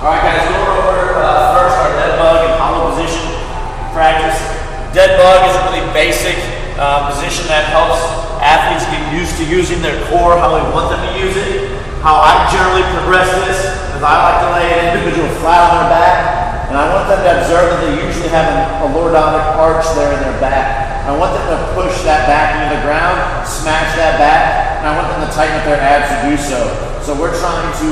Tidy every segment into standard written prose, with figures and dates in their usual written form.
All right, guys, going over first our dead bug and hollow position practice. Dead bug is a really basic position that helps athletes get used to using their core how we want them to use it. How I generally progress this is I like to lay an individual flat on their back, and I want them to observe that they usually have a lordotic arch there in their back. I want them to push that back into the ground, smash that back, and I want them to tighten up their abs to do so. So we're trying to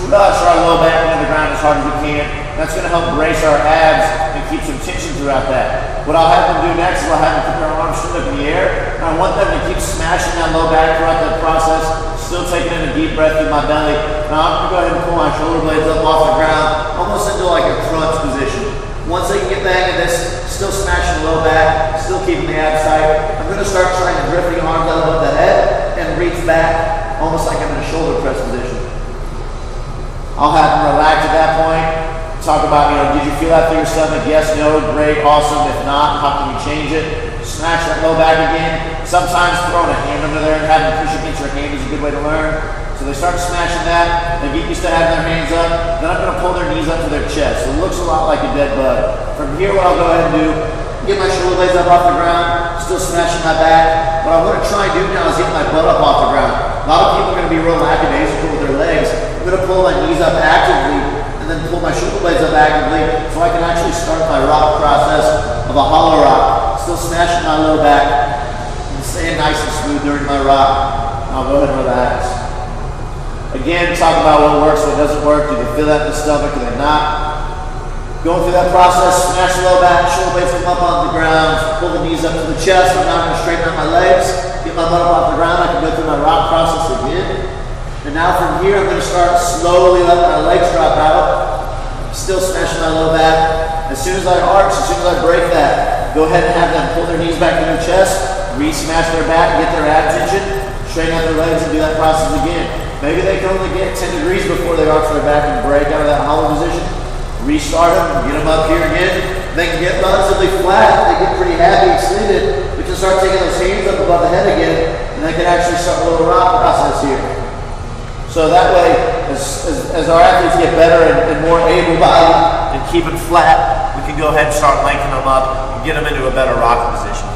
crush our low back into the ground as hard as we can. That's going to help brace our abs and keep some tension throughout that. What I'll have them do next is I'll have them keep their arms straight up in the air, and I want them to keep smashing that low back throughout that process, still taking in a deep breath through my belly. Now I'm going to go ahead and pull my shoulder blades up off the ground, almost into like a crunch position. Once they can get back in this, still smashing the low back, still keeping the abs tight, I'm going to start trying to drift the arms out above the head and reach back, almost like I'm in a shoulder press position. I'll have them relax at that point. Talk about, did you feel that through your stomach? Yes, no, great, awesome. If not, how can you change it? Smash that low back again. Sometimes throwing a hand under there and having them push against your hand is a good way to learn. So they start smashing that, they get used to having their hands up, then I'm going to pull their knees up to their chest. So it looks a lot like a dead bug. From here, what I'll go ahead and do, get my shoulder blades up off the ground, still smashing my back. What I'm going to try and do now is get my butt up off the ground. A lot of people are going to be real lackadaisical with their legs. I'm going to pull my knees up actively and then pull my shoulder blades up actively so I can actually start my rock process of a hollow rock. Still smashing my low back and staying nice and smooth during my rock. I'll go ahead and relax. Again, talk about what works, what doesn't work. Do they feel that in the stomach? Do they not? Going through that process, smash the low back, shoulder blades come up on the ground, pull the knees up to the chest. I'm now going to straighten out my legs, get my butt up off the ground. I can go through my rock process again. And now from here, I'm going to start slowly letting my legs drop out, still smashing my low back. As soon as I arch, as soon as I break that, go ahead and have them pull their knees back to their chest, re-smash their back, get their ab tension, straighten out their legs, and do that process again. Maybe they can only get 10 degrees before they arch their back and break out of that hollow position. Restart them, get them up here again. They can get relatively flat, they get pretty happy, extended. We can start taking those hands up above the head again, and they can actually start a little rock process here. So that way, as our athletes get better and more able-bodied and keep it flat, we can go ahead and start lengthening them up and get them into a better rock position.